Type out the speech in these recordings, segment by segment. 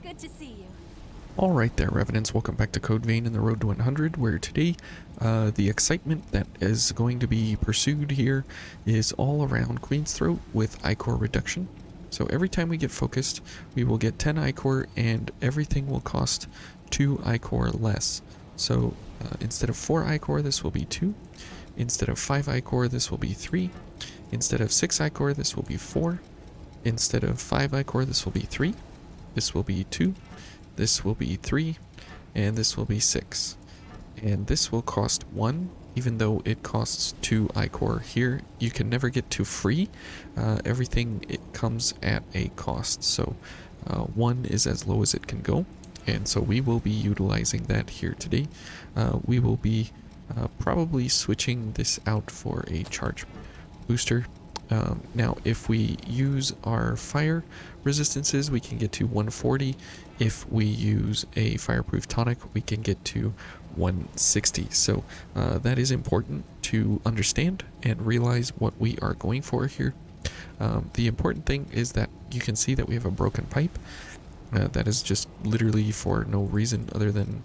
Good to see you. Alright there, Revenants, welcome back to Code Vein in the Road to 100, where today the excitement that is going to be pursued here is all around Queen's Throat with Ichor reduction. So every time we get focused, we will get 10 Ichor and everything will cost 2 Ichor less. So instead of 4 Ichor, this will be 2. Instead of 5 Ichor, this will be 3. Instead of 6 Ichor, this will be 4. Instead of 5 Ichor, this will be 3. This will be 2. This will be 3, and this will be 6. And this will cost 1, even though it costs 2 Ichor. Here, you can never get to free. Everything, it comes at a cost. So 1 is as low as it can go. And so we will be utilizing that here today. We will be probably switching this out for a charge booster. Now, if we use our fire resistances, we can get to 140. If we use a fireproof tonic, we can get to 160. So that is important to understand and realize what we are going for here. The important thing is that you can see that we have a broken pipe. That is just literally for no reason other than,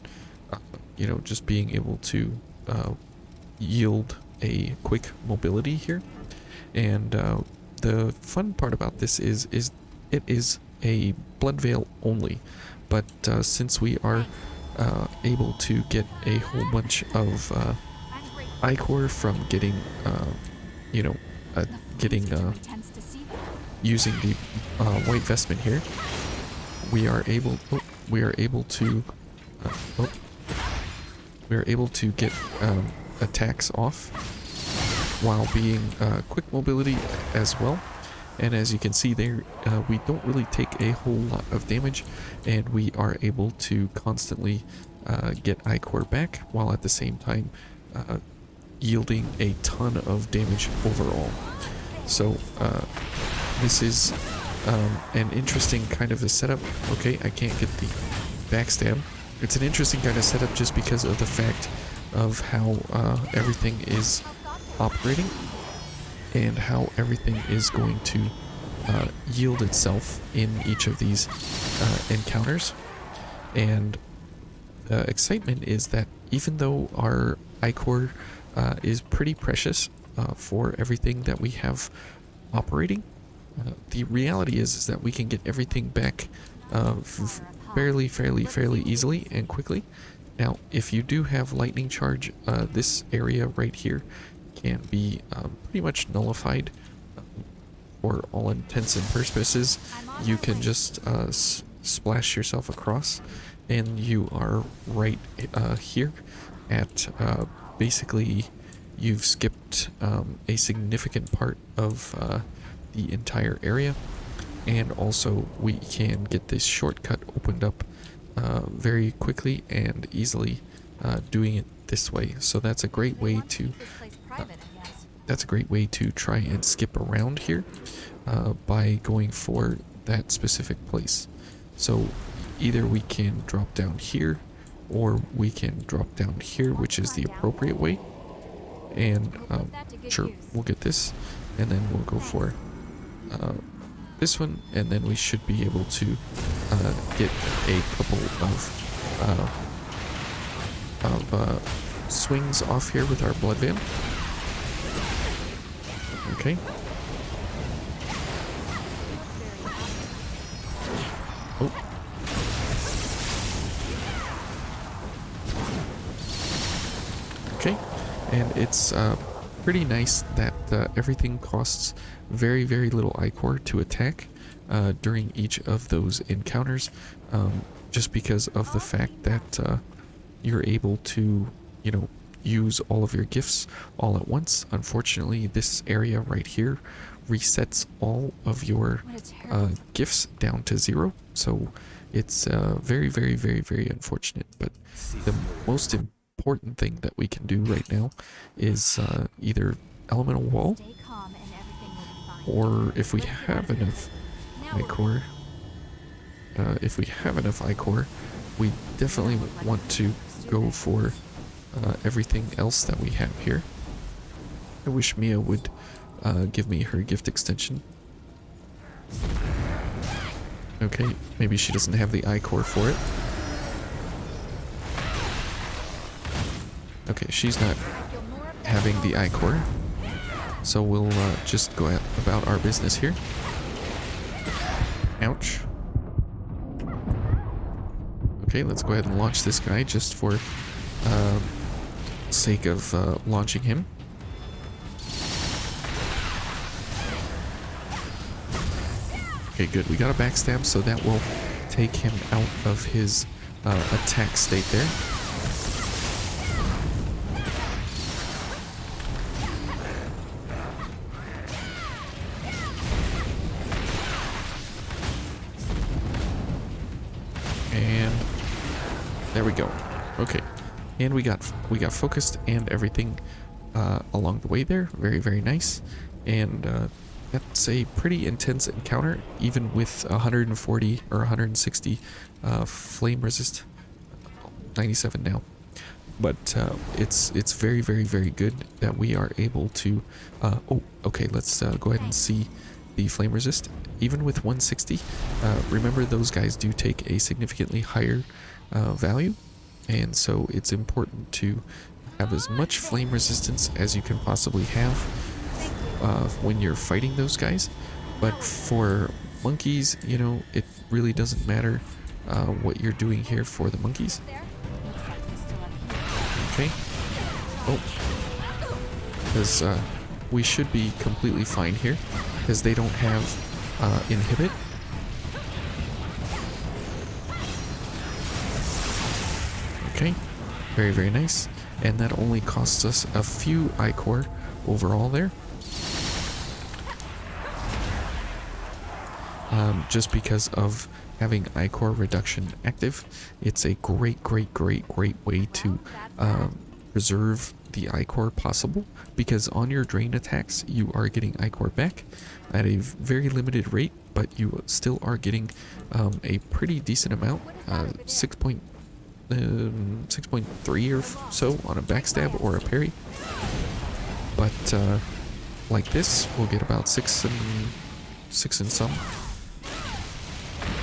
just being able to yield a quick mobility here. And the fun part about this is it is a blood veil only, but since we are able to get a whole bunch of Ichor from getting, using the white vestment here, we are able to get attacks off while being quick mobility as well. And as you can see there, we don't really take a whole lot of damage, and we are able to constantly get Ichor back while at the same time yielding a ton of damage overall. So this is an interesting kind of a setup. Okay, I can't get the backstab. It's an interesting kind of setup just because of the fact of how everything is operating and how everything is going to yield itself in each of these encounters. And the excitement is that even though our Ichor is pretty precious for everything that we have operating, the reality is that we can get everything back fairly easily and quickly. Now, if you do have lightning charge, this area right here can be pretty much nullified for all intents and purposes. You can just splash yourself across, and you are right here at basically you've skipped a significant part of the entire area. And also we can get this shortcut opened up very quickly and easily doing it this way. So that's a great way to try and skip around here by going for that specific place. So either we can drop down here, or we can drop down here, which is the appropriate way. And sure, we'll get this, and then we'll go for this one, and then we should be able to get a couple of swings off here with our blood veil. Okay. Oh. Okay. And it's pretty nice that everything costs very little Ichor to attack during each of those encounters, just because of the fact that you're able to, use all of your gifts all at once. Unfortunately, this area right here resets all of your gifts down to 0, so it's very unfortunate. But the most important thing that we can do right now is either elemental wall, or if we have enough Ichor, we definitely want to go for everything else that we have here. I wish Mia would give me her gift extension. Okay, maybe she doesn't have the Ichor for it. Okay, she's not having the Ichor. So we'll just go about our business here. Ouch. Okay, let's go ahead and launch this guy just for sake of launching him. Okay, good. We got a backstab, so that will take him out of his attack state there. And there we go. Okay, and we got focused and everything along the way there. Very, very nice. And that's a pretty intense encounter, even with 140 or 160 flame resist. 97 now, but it's very, very, very good that we are able to. Oh, okay. Let's go ahead and see the flame resist. Even with 160, remember those guys do take a significantly higher value, and so it's important to have as much flame resistance as you can possibly have when you're fighting those guys. But for monkeys, you know, it really doesn't matter what you're doing here for the monkeys. Okay. Oh, because we should be completely fine here, because they don't have inhibit. Okay, very, very nice. And that only costs us a few Ichor overall there. Just because of having Ichor reduction active. It's a great, great, great, great way to preserve the Ichor possible, because on your drain attacks you are getting Ichor back at a very limited rate, but you still are getting a pretty decent amount, 6.3 or so on a backstab or a parry. But like this, we'll get about 6 and some.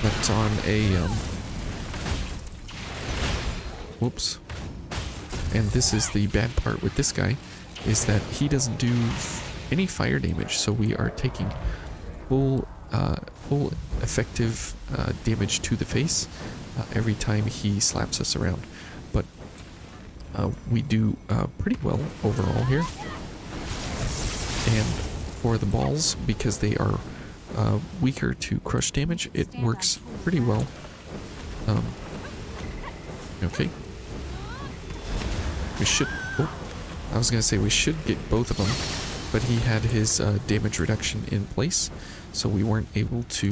But on a whoops. And this is the bad part with this guy, is that he doesn't do any fire damage, so we are taking full effective damage to the face every time he slaps us around. But we do pretty well overall here. And for the balls, because they are weaker to crush damage, it works pretty well. Okay. We should... Oh, I was going to say we should get both of them, but he had his damage reduction in place, so we weren't able to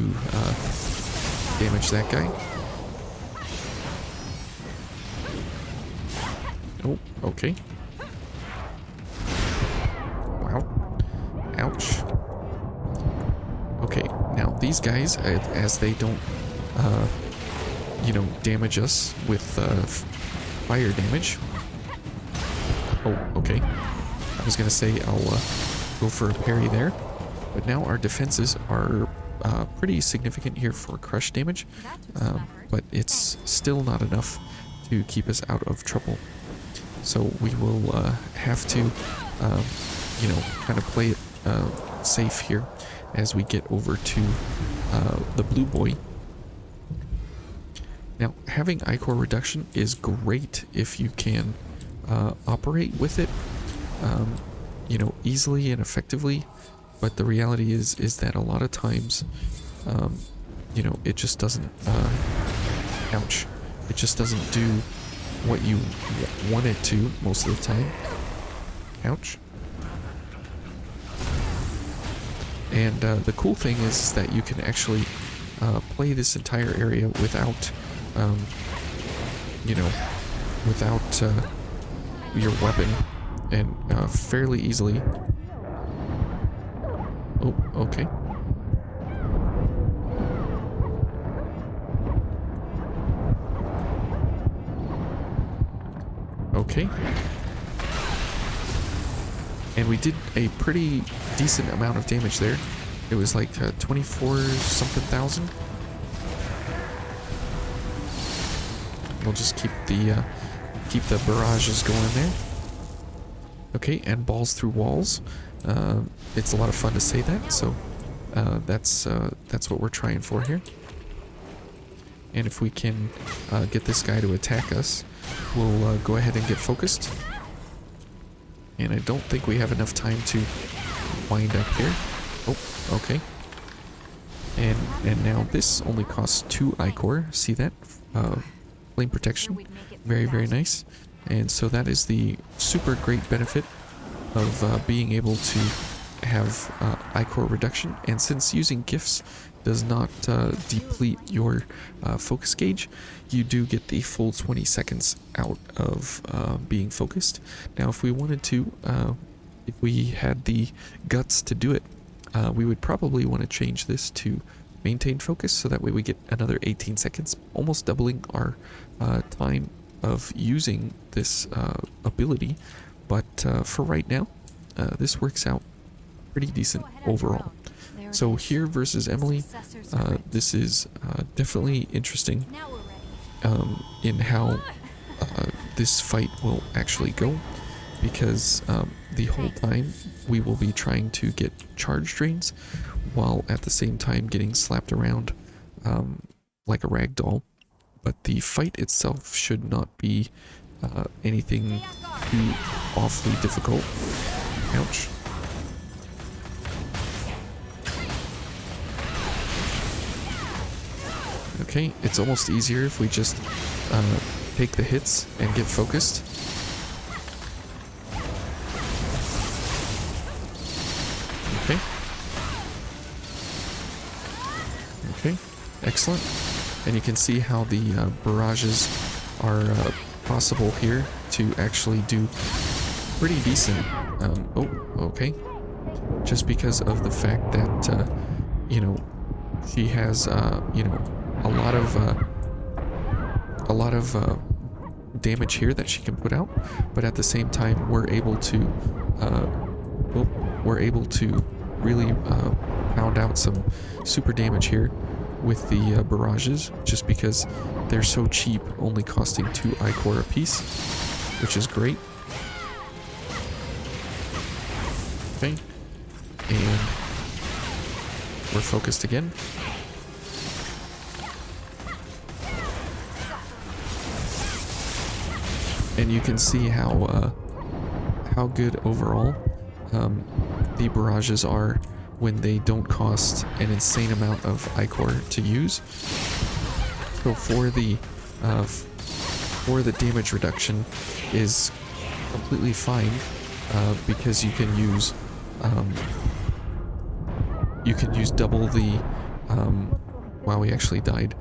damage that guy. Oh, okay. Wow. Ouch. Okay, now these guys, as they don't, you know, damage us with fire damage. Oh, okay. I was gonna say I'll go for a parry there, but now our defenses are pretty significant here for crush damage, but it's still not enough to keep us out of trouble. So we will have to, you know, kind of play it safe here as we get over to the blue boy. Now, having Ichor reduction is great if you can operate with it, you know, easily and effectively, but the reality is that a lot of times, you know, it just doesn't, ouch, it just doesn't do what you want it to most of the time. Ouch. And the cool thing is that you can actually play this entire area without, you know, without your weapon, and fairly easily. Oh, okay. Okay. And we did a pretty decent amount of damage there. It was like 24 something thousand. We'll just keep the barrages going there. Okay, and balls through walls. It's a lot of fun to say that, so that's what we're trying for here. And if we can get this guy to attack us, we'll go ahead and get focused. And I don't think we have enough time to wind up here. Oh, okay. And now this only costs 2 Ichor. See that? Flame protection. Very, very nice. And so that is the super great benefit of being able to have Ichor reduction. And since using gifts does not deplete your focus gauge, you do get the full 20 seconds out of being focused. Now if we wanted to, if we had the guts to do it, we would probably want to change this to maintain focus, so that way we get another 18 seconds, almost doubling our time of using this ability. But for right now, this works out pretty decent overall. So here versus Emily, this is definitely interesting in how this fight will actually go, because the whole time we will be trying to get charge drains while at the same time getting slapped around like a rag doll. But the fight itself should not be anything too awfully difficult. Ouch. Okay, it's almost easier if we just take the hits and get focused. Okay. Okay, excellent. And you can see how the barrages are possible here to actually do pretty decent. Oh, okay. Just because of the fact that, you know, she has, you know, a lot of damage here that she can put out, but at the same time we're able to really pound out some super damage here with the barrages, just because they're so cheap, only costing 2 Ichor a piece, which is great. Okay, and we're focused again. And you can see how good overall the barrages are when they don't cost an insane amount of Ichor to use. So for the damage reduction is completely fine, because you can use double the wow, we actually died.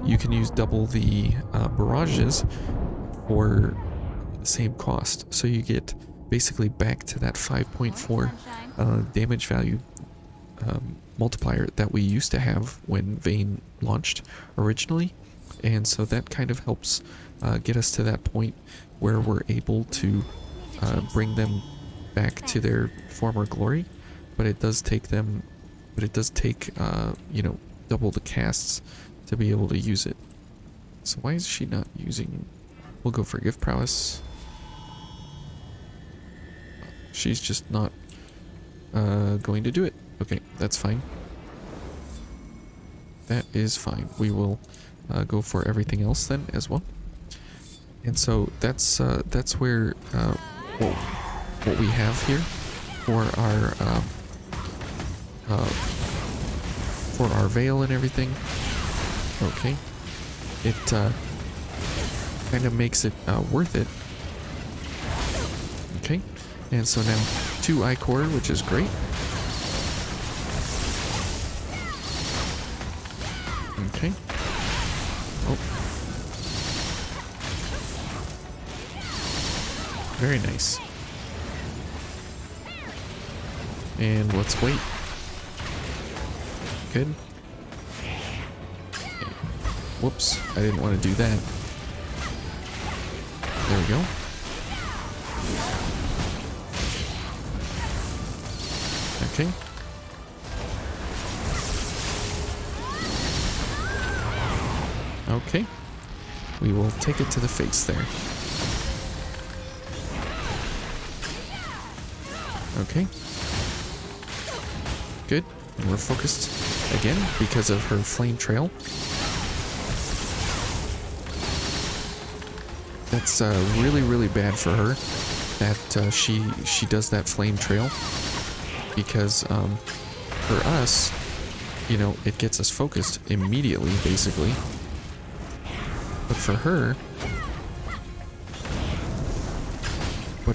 You can use double the barrages for the same cost, so you get basically back to that 5.4 damage value multiplier that we used to have when Vayne launched originally. And so that kind of helps get us to that point where we're able to bring them back to their former glory. But it does take you know, double the casts to be able to use it. So why is she not using... We'll go for gift prowess. She's just not going to do it. Okay, that's fine. That is fine. We will go for everything else then as well. And so that's where what we have here for our veil and everything. Okay, it kind of makes it worth it. Okay, and so now 2 Ichor, which is great. Okay. Oh. Very nice. And let's wait. Good. Okay. Whoops, I didn't want to do that. There we go. Okay. Okay. we will take it to the face there. Okay. Good. And we're focused again because of her flame trail. That's really, really bad for her that she does that flame trail, because for us, you know, it gets us focused immediately, basically. But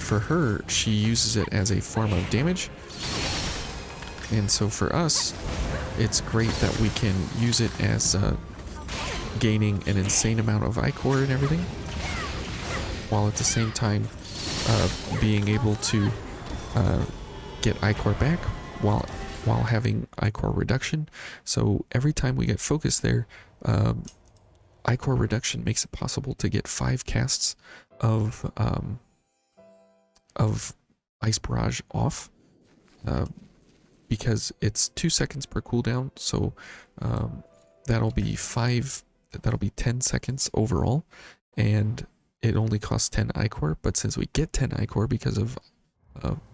for her, she uses it as a form of damage. And so for us, it's great that we can use it as gaining an insane amount of Ichor and everything, while at the same time being able to get Ichor back while having Ichor reduction. So every time we get focused there, Ichor reduction makes it possible to get 5 casts of Ice Barrage off, because it's 2 seconds per cooldown. So that'll be 10 seconds overall, and it only costs 10 Ichor. But since we get 10 Ichor because of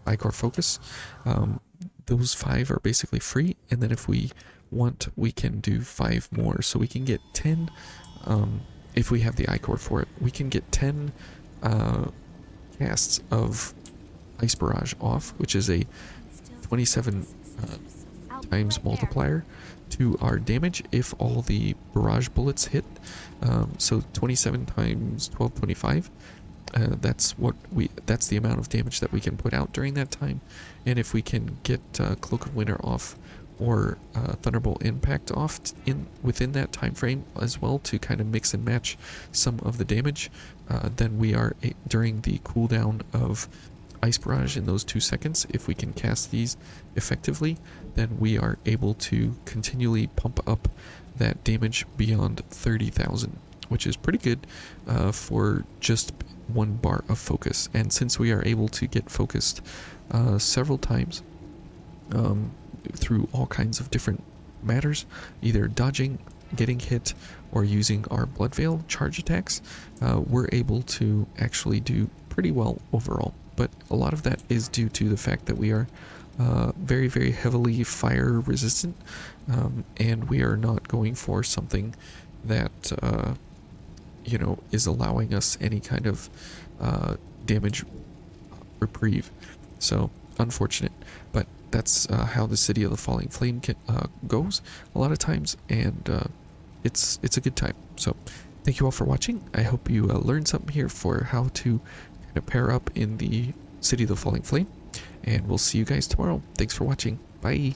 Ichor focus, those 5 are basically free, and then if we want, we can do 5 more. So we can get 10, if we have the Ichor for it, we can get 10 casts of Ice Barrage off, which is a 27 times multiplier to our damage if all the barrage bullets hit. So 27 times 1225. That's the amount of damage that we can put out during that time. And if we can get Cloak of Winter off or Thunderbolt Impact off within that time frame as well, to kind of mix and match some of the damage, then we are during the cooldown of Ice Barrage in those 2 seconds, if we can cast these effectively, then we are able to continually pump up that damage beyond 30,000, which is pretty good for just 1 bar of focus. And since we are able to get focused several times through all kinds of different matters, either dodging, getting hit, or using our Blood Veil charge attacks, we're able to actually do pretty well overall. But a lot of that is due to the fact that we are very, very heavily fire resistant, and we are not going for something that you know, is allowing us any kind of damage reprieve. So unfortunate, but that's how the City of the Falling Flame goes a lot of times, and it's a good time. So thank you all for watching. I hope you learned something here for how to kind of pair up in the City of the Falling Flame, and we'll see you guys tomorrow. Thanks for watching. Bye.